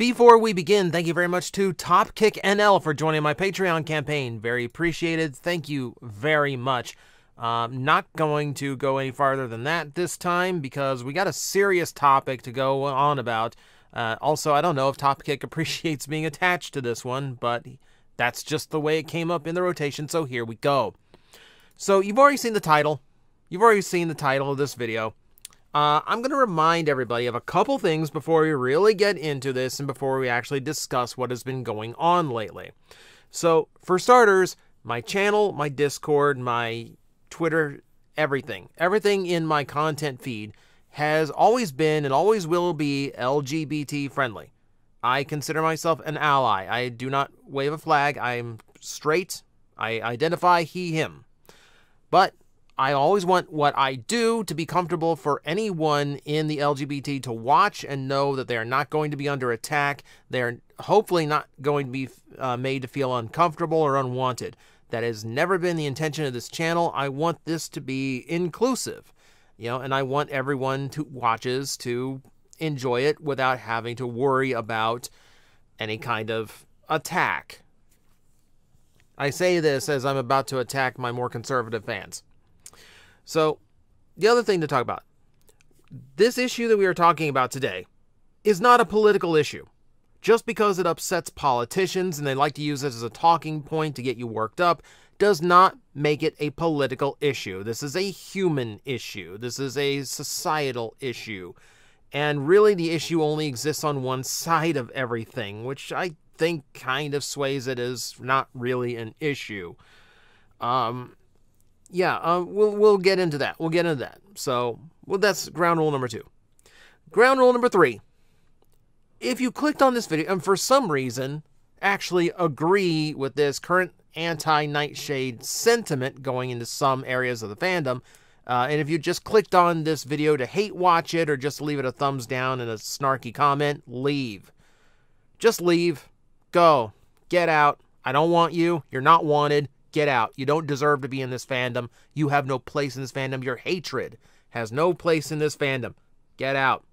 Before we begin, thank you very much to Topkick NL for joining my Patreon campaign. Very appreciated. Thank you very much. Not going to go any farther than that this time because we got a serious topic to go on about. Also, I don't know if Topkick appreciates being attached to this one, but that's just the way it came up in the rotation, so here we go. So you've already seen the title. You've already seen the title of this video. I'm going to remind everybody of a couple things before we really get into this and before we actually discuss what has been going on lately. So, for starters, my channel, my Discord, my Twitter, everything in my content feed has always been and always will be LGBT friendly. I consider myself an ally. I do not wave a flag. I'm straight. I identify he, him. But I always want what I do to be comfortable for anyone in the LGBT to watch and know that they are not going to be under attack. They are hopefully not going to be made to feel uncomfortable or unwanted. That has never been the intention of this channel. I want this to be inclusive, and I want everyone who watches to enjoy it without having to worry about any kind of attack. I say this as I'm about to attack my more conservative fans. So, the other thing to talk about. This issue that we are talking about today is not a political issue. Just because it upsets politicians and they like to use it as a talking point to get you worked up does not make it a political issue. This is a human issue. This is a societal issue. And really the issue only exists on one side of everything, which I think kind of sways it as not really an issue. We'll get into that. We'll get into that. So, that's ground rule number 2. Ground rule number 3. If you clicked on this video and for some reason actually agree with this current anti-Nightshade sentiment going into some areas of the fandom, and if you just clicked on this video to hate watch it or just leave it a thumbs down and a snarky comment, leave. Just leave. Go. Get out. I don't want you. You're not wanted. Get out. You don't deserve to be in this fandom. You have no place in this fandom. Your hatred has no place in this fandom. Get out.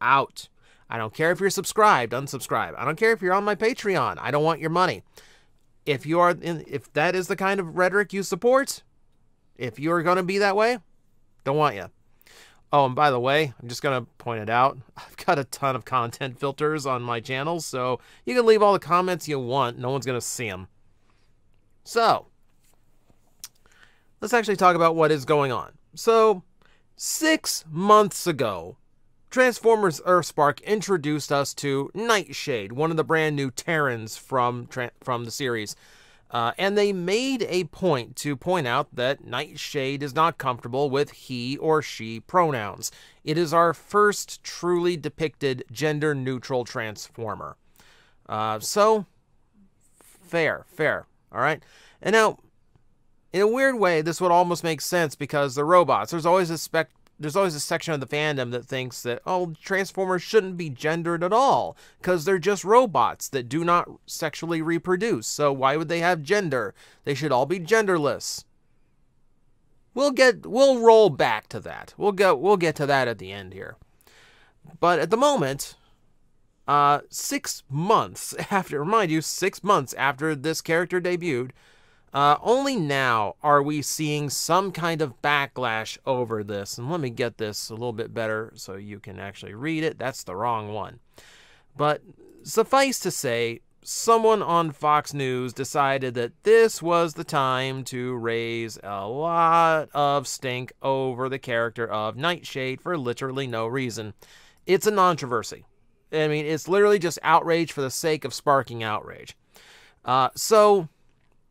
Out. I don't care if you're subscribed, unsubscribe. I don't care if you're on my Patreon. I don't want your money. If that is the kind of rhetoric you support, if you're going to be that way, don't want you. Oh, and by the way, I'm just going to point it out. I've got a ton of content filters on my channel, so you can leave all the comments you want. No one's going to see them. So, let's actually talk about what is going on. So, 6 months ago, Transformers Earthspark introduced us to Nightshade, one of the brand new Terrans from the series. And they made a point to point out that Nightshade is not comfortable with he or she pronouns. It is our first truly depicted gender-neutral Transformer. So, fair. All right. And now, in a weird way, this would almost make sense because they're robots. There's always a section of the fandom that thinks that, oh, Transformers shouldn't be gendered at all because they're just robots that do not sexually reproduce. So why would they have gender? They should all be genderless. We'll roll back to that. We'll get to that at the end here. But at the moment, 6 months after, remind you, 6 months after this character debuted, only now are we seeing some kind of backlash over this. And let me get this a little bit better so you can actually read it. That's the wrong one. But suffice to say, someone on Fox News decided that this was the time to raise a lot of stink over the character of Nightshade for literally no reason. It's a controversy. I mean, it's literally just outrage for the sake of sparking outrage.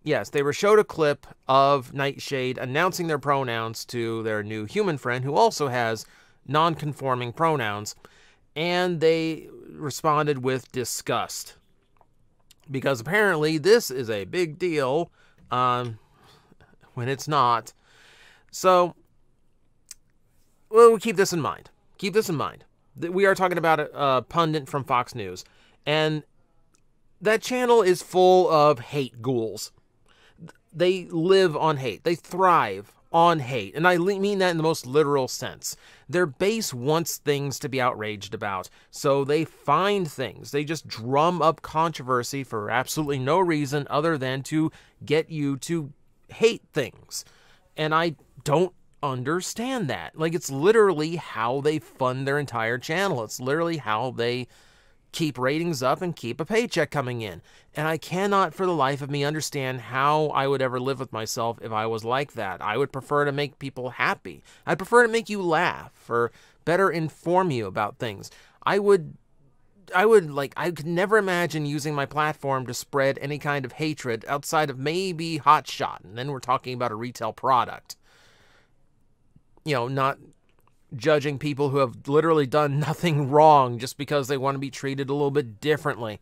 Yes, they were showed a clip of Nightshade announcing their pronouns to their new human friend who also has non-conforming pronouns, and they responded with disgust. Because apparently this is a big deal when it's not. So, we'll keep this in mind. Keep this in mind. We are talking about a pundit from Fox News, and that channel is full of hate ghouls. They live on hate. They thrive on hate, and I mean that in the most literal sense. Their base wants things to be outraged about, so they find things. They just drum up controversy for absolutely no reason other than to get you to hate things. And I don't understand that. Like, it's literally how they fund their entire channel. It's literally how they keep ratings up and keep a paycheck coming in. And I cannot for the life of me understand how I would ever live with myself if I was like that. I would prefer to make people happy. I'd prefer to make you laugh or better inform you about things. I could never imagine using my platform to spread any kind of hatred outside of maybe Hotshot. And then we're talking about a retail product. You know, not judging people who have literally done nothing wrong just because they want to be treated a little bit differently.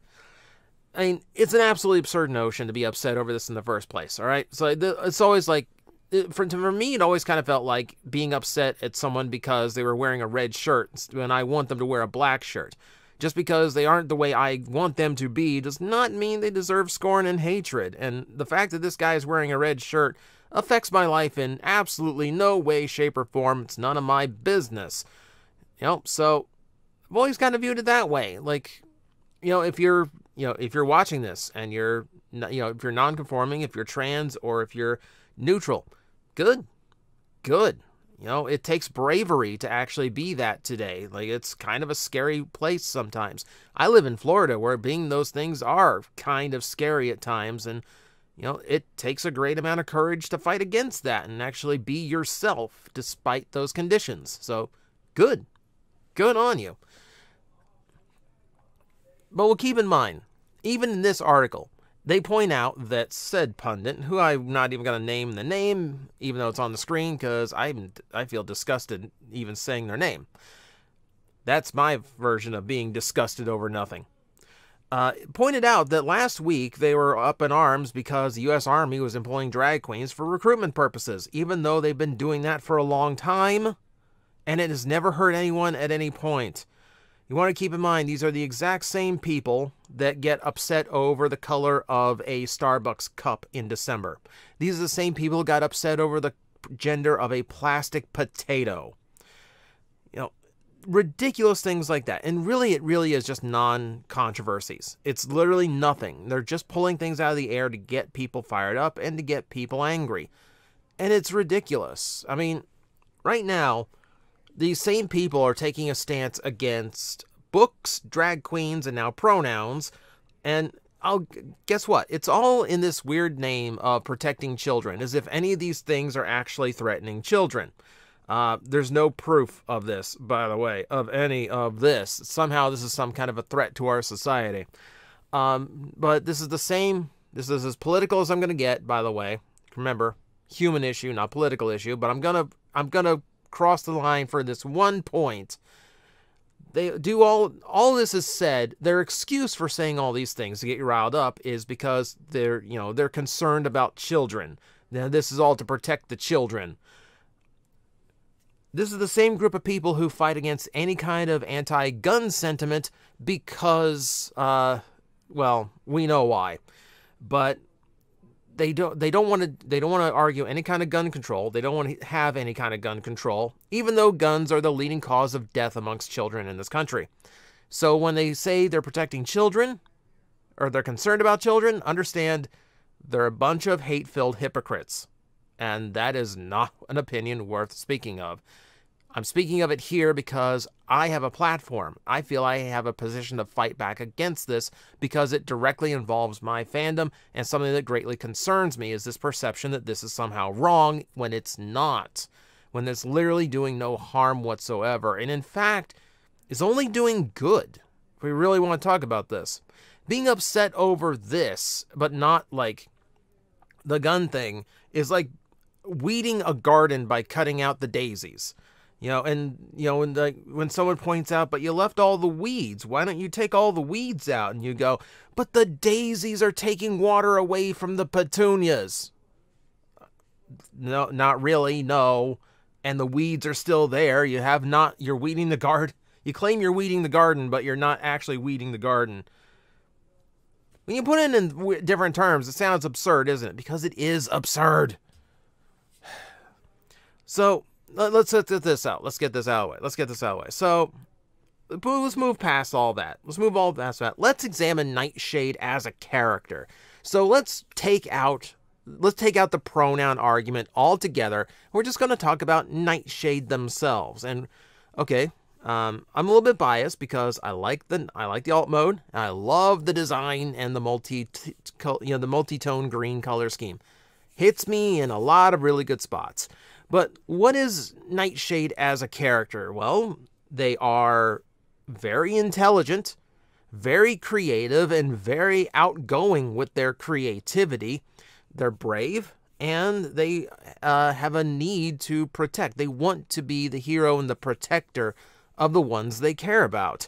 I mean, it's an absolutely absurd notion to be upset over this in the first place, all right? So it's always like, for me, it always kind of felt like being upset at someone because they were wearing a red shirt when I want them to wear a black shirt. Just because they aren't the way I want them to be does not mean they deserve scorn and hatred. And the fact that this guy is wearing a red shirt affects my life in absolutely no way, shape, or form. It's none of my business. You know, so I've always kind of viewed it that way. Like, if you're watching this and you're, if you're non-conforming, if you're trans, or if you're neutral, good. It takes bravery to actually be that today. Like, it's kind of a scary place sometimes. I live in Florida, where being those things are kind of scary at times, and it takes a great amount of courage to fight against that and actually be yourself despite those conditions. So, good on you. But we'll keep in mind, even in this article, they point out that said pundit, who I'm not even going to name the name, even though it's on the screen, because I feel disgusted even saying their name. That's my version of being disgusted over nothing. Pointed out that last week they were up in arms because the U.S. Army was employing drag queens for recruitment purposes, even though they've been doing that for a long time, and it has never hurt anyone at any point. You want to keep in mind, these are the exact same people that get upset over the color of a Starbucks cup in December. These are the same people who got upset over the gender of a plastic potato. Ridiculous things like that. And really, it really is just non-controversies. It's literally nothing. They're just pulling things out of the air to get people fired up and to get people angry. And it's ridiculous. I mean, right now, these same people are taking a stance against books, drag queens, and now pronouns. And guess what? It's all in this weird name of protecting children, as if any of these things are actually threatening children. There's no proof of this, by the way, of any of this. Somehow this is some kind of a threat to our society. But this is the same. This is as political as I'm going to get, by the way. Remember, human issue, not political issue. But I'm gonna cross the line for this one point. They do all this is said. Their excuse for saying all these things to get you riled up is because they're concerned about children. Now, this is all to protect the children. This is the same group of people who fight against any kind of anti-gun sentiment because, well, we know why. But they don't want to argue any kind of gun control. They don't want to have any kind of gun control, even though guns are the leading cause of death amongst children in this country. So when they say they're protecting children, or they're concerned about children, understand they're a bunch of hate-filled hypocrites. And that is not an opinion worth speaking of. I'm speaking of it here because I have a platform. I feel I have a position to fight back against this because it directly involves my fandom, and something that greatly concerns me is this perception that this is somehow wrong when it's not. When it's literally doing no harm whatsoever, and in fact, is only doing good. If we really want to talk about this. Being upset over this, but not like the gun thing, is like weeding a garden by cutting out the daisies. When someone points out, but you left all the weeds, why don't you take all the weeds out? And you go, but the daisies are taking water away from the petunias. No, not really, no. And the weeds are still there. You're weeding the garden. You claim you're weeding the garden, but you're not actually weeding the garden. When you put it in different terms, it sounds absurd, isn't it? Because it is absurd. So let's get this out. Let's get this out of the way. So let's move past all that. Let's examine Nightshade as a character. So let's take out the pronoun argument altogether. We're just going to talk about Nightshade themselves. And okay, I'm a little bit biased because I like the alt mode. I love the design and the multi-tone green color scheme. Hits me in a lot of really good spots. But what is Nightshade as a character? Well, they are very intelligent, very creative, and very outgoing with their creativity. They're brave, and they have a need to protect. They want to be the hero and the protector of the ones they care about.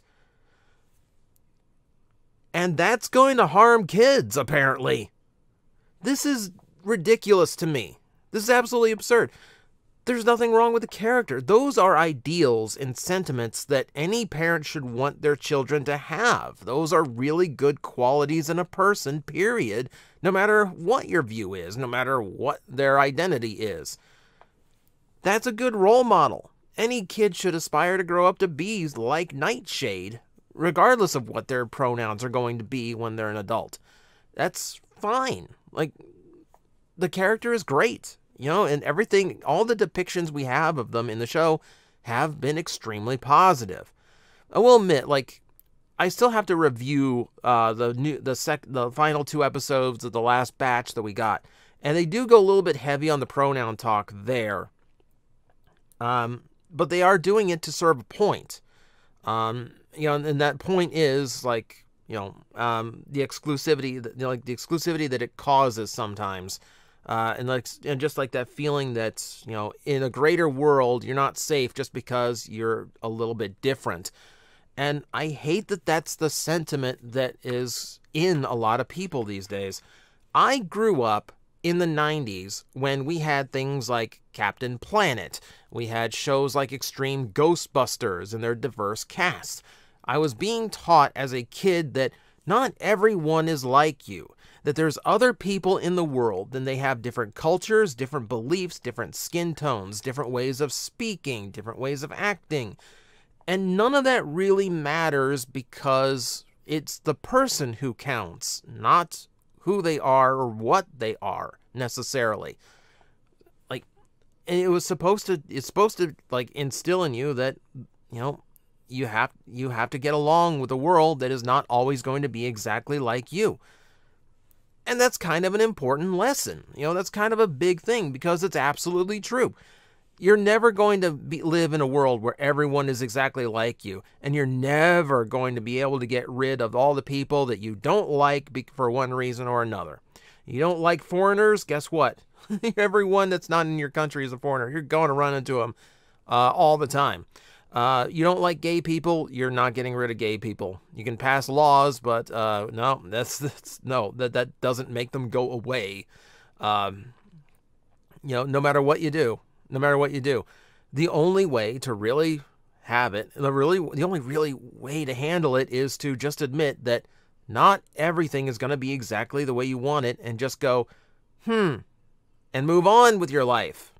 And that's going to harm kids, apparently. This is ridiculous to me. This is absolutely absurd. There's nothing wrong with the character. Those are ideals and sentiments that any parent should want their children to have. Those are really good qualities in a person, period, no matter what your view is, no matter what their identity is. That's a good role model. Any kid should aspire to grow up to be like Nightshade, regardless of what their pronouns are going to be when they're an adult. That's fine. Like, the character is great. You know, and everything, all the depictions we have of them in the show have been extremely positive. I will admit, like, I still have to review the final 2 episodes of the last batch that we got, and they do go a little bit heavy on the pronoun talk there. But they are doing it to serve a point. You know, and that point is like, you know, the exclusivity, the exclusivity that it causes sometimes. And just like that feeling that, you know, in a greater world, you're not safe just because you're a little bit different. And I hate that that's the sentiment that is in a lot of people these days. I grew up in the 90s when we had things like Captain Planet. We had shows like Extreme Ghostbusters and their diverse cast. I was being taught as a kid that not everyone is like you. That there's other people in the world, and they have different cultures, different beliefs, different skin tones, different ways of speaking, different ways of acting. And none of that really matters because it's the person who counts, not who they are or what they are necessarily. Like, and it's supposed to like instill in you that, you know, you have to get along with a world that is not always going to be exactly like you. And that's kind of an important lesson. You know, that's kind of a big thing because it's absolutely true. You're never going to live in a world where everyone is exactly like you. And you're never going to be able to get rid of all the people that you don't like for one reason or another. You don't like foreigners? Guess what? Everyone that's not in your country is a foreigner. You're going to run into them all the time. You don't like gay people, you're not getting rid of gay people. You can pass laws, but no, that doesn't make them go away. You know, no matter what you do, the only way to really have it, the only really way to handle it is to just admit that not everything is going to be exactly the way you want it, and just go, and move on with your life.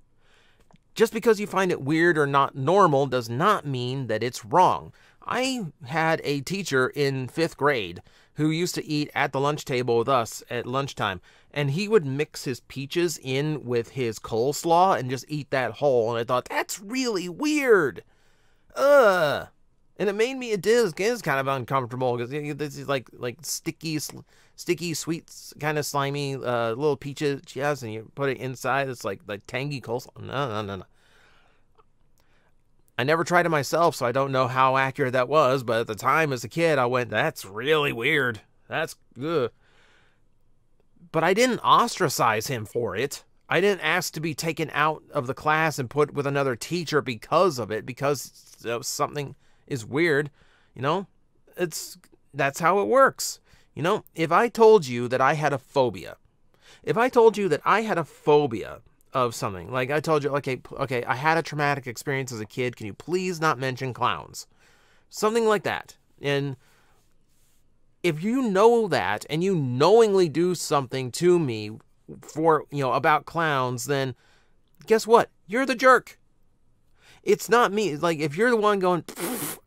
Just because you find it weird or not normal does not mean that it's wrong. I had a teacher in 5th grade who used to eat at the lunch table with us at lunchtime, and he would mix his peaches in with his coleslaw and just eat that whole, and I thought, that's really weird. And it made me, it is kind of uncomfortable, because this is like sticky, sweet, kind of slimy little peaches, yes, and you put it inside, it's like tangy coleslaw. No. I never tried it myself, so I don't know how accurate that was, but at the time as a kid, I went, that's really weird. That's good. But I didn't ostracize him for it. I didn't ask to be taken out of the class and put with another teacher because of it, because something is weird. You know, that's how it works. You know, if I told you that I had a phobia, of something, like I told you, okay, I had a traumatic experience as a kid, can you please not mention clowns? Something like that. And if you know that, and you knowingly do something to me for, you know, about clowns, then guess what? You're the jerk. It's not me. It's like, if you're the one going,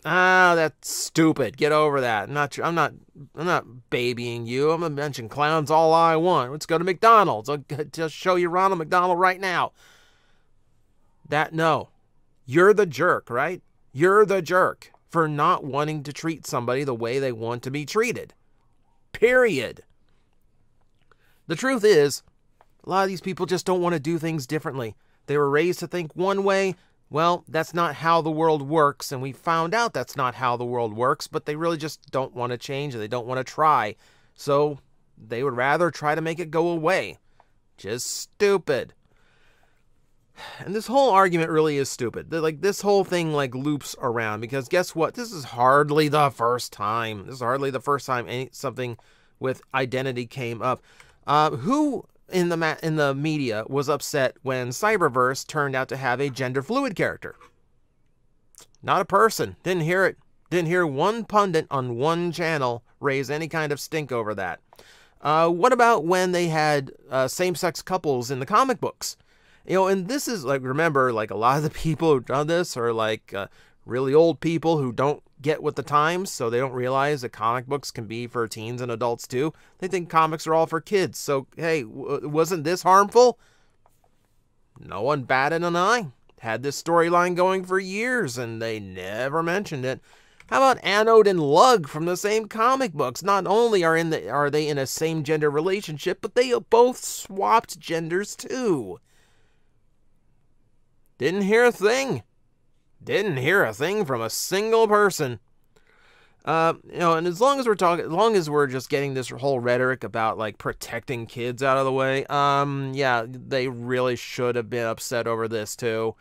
that's stupid. Get over that. I'm not babying you. I'm gonna mention clowns all I want. Let's go to McDonald's. I'll just show you Ronald McDonald right now. No. You're the jerk, right? You're the jerk for not wanting to treat somebody the way they want to be treated. Period. The truth is, a lot of these people just don't want to do things differently. They were raised to think one way. Well, that's not how the world works, and we found out that's not how the world works, but they really just don't want to change, and they don't want to try. So they would rather try to make it go away. Just stupid. And this whole argument really is stupid. Like, this whole thing, like, loops around, because guess what? This is hardly the first time. Something with identity came up. Who in the media was upset when Cyberverse turned out to have a gender fluid character? Not a person. Didn't hear it. Didn't hear one pundit on one channel raise any kind of stink over that. What about when they had same-sex couples in the comic books? You know, and this is, like, remember, like, a lot of the people who've done this are, like, really old people who don't get with the times, so they don't realize that comic books can be for teens and adults, too. They think comics are all for kids. So, hey, wasn't this harmful? No one batted an eye. Had this storyline going for years, and they never mentioned it. How about Anode and Lug from the same comic books? Not only are they in a same-gender relationship, but they both swapped genders, too. Didn't hear a thing. Didn't hear a thing from a single person. And as long as we're just getting this whole rhetoric about, like, protecting kids out of the way, yeah, they really should have been upset over this too.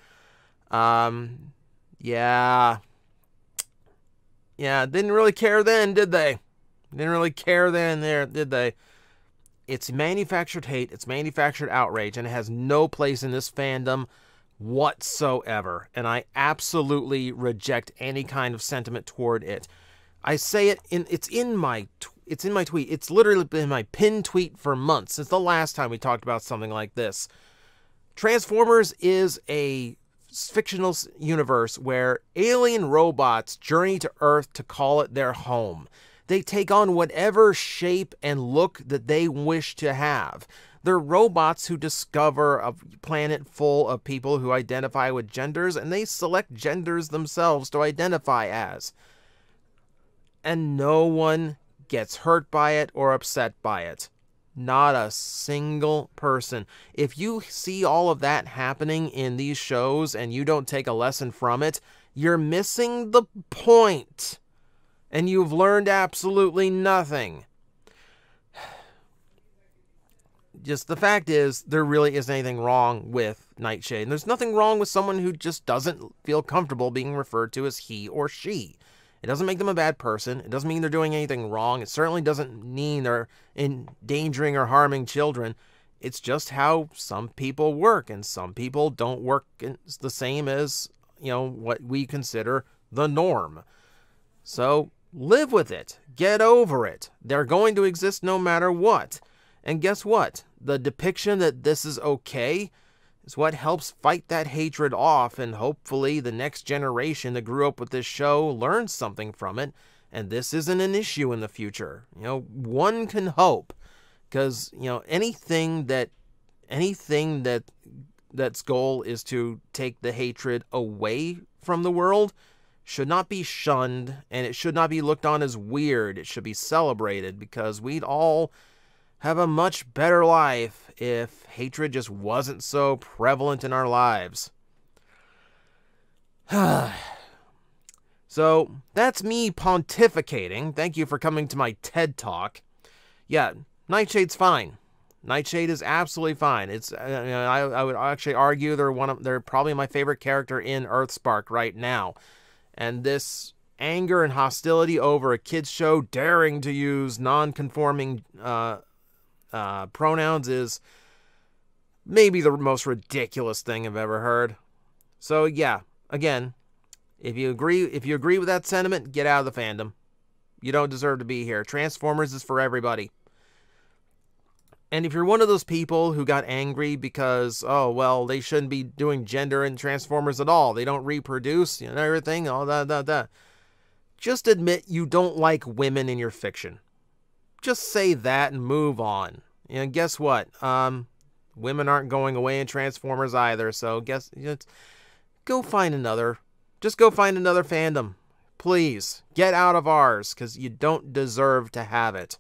Yeah, didn't really care then, did they? Didn't really care then, did they? It's manufactured hate, it's manufactured outrage, and it has no place in this fandom whatsoever, and I absolutely reject any kind of sentiment toward it. I say it it's in my tweet. It's literally been my pinned tweet for months since the last time we talked about something like this. Transformers is a fictional universe where alien robots journey to Earth to call it their home. They take on whatever shape and look that they wish to have. They're robots who discover a planet full of people who identify with genders, and they select genders themselves to identify as. And no one gets hurt by it or upset by it. Not a single person. If you see all of that happening in these shows and you don't take a lesson from it, you're missing the point. And you've learned absolutely nothing. Just the fact is, there really isn't anything wrong with Nightshade. And there's nothing wrong with someone who just doesn't feel comfortable being referred to as he or she. It doesn't make them a bad person. It doesn't mean they're doing anything wrong. It certainly doesn't mean they're endangering or harming children. It's just how some people work, and some people don't work the same as, what we consider the norm. So live with it. Get over it. They're going to exist no matter what. And guess what? The depiction that this is okay is what helps fight that hatred off, and hopefully the next generation that grew up with this show learns something from it, and this isn't an issue in the future. One can hope, because, anything that's goal is to take the hatred away from the world should not be shunned, and it should not be looked on as weird. It should be celebrated, because we'd all have a much better life if hatred just wasn't so prevalent in our lives. So, that's me pontificating. Thank you for coming to my TED Talk. Yeah, Nightshade's fine. Nightshade is absolutely fine. It's I would actually argue they're probably my favorite character in Earthspark right now. And this anger and hostility over a kids show daring to use non-conforming pronouns is maybe the most ridiculous thing I've ever heard. So yeah, again, if you agree with that sentiment, get out of the fandom. You don't deserve to be here. Transformers is for everybody. And if you're one of those people who got angry because, oh, well, they shouldn't be doing gender in Transformers at all, they don't reproduce, you know, everything, all that, just admit you don't like women in your fiction. Just say that and move on. And guess what? Women aren't going away in Transformers either, so go find another. Just go find another fandom. Please, get out of ours, because you don't deserve to have it.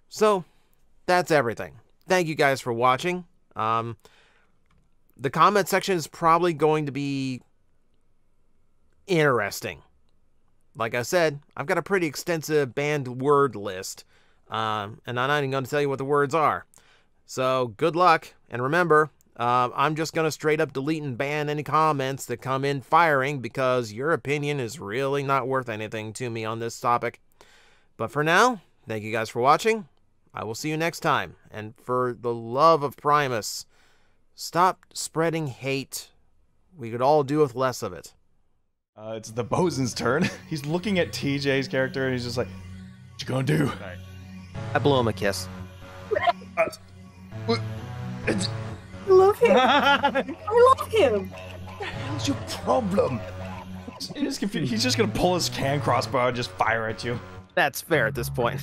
So, that's everything. Thank you guys for watching. The comment section is probably going to be interesting. Like I said, I've got a pretty extensive banned word list, and I'm not even going to tell you what the words are. So, good luck, and remember, I'm just going to straight up delete and ban any comments that come in firing, because your opinion is really not worth anything to me on this topic. But for now, thank you guys for watching. I will see you next time, and for the love of Primus, stop spreading hate. We could all do with less of it. It's the bosun's turn. He's looking at TJ's character, and he's just like, what you gonna do? I blew him a kiss. I love him. I love him. What's your problem? He's just gonna pull his hand crossbow and just fire at you. That's fair at this point.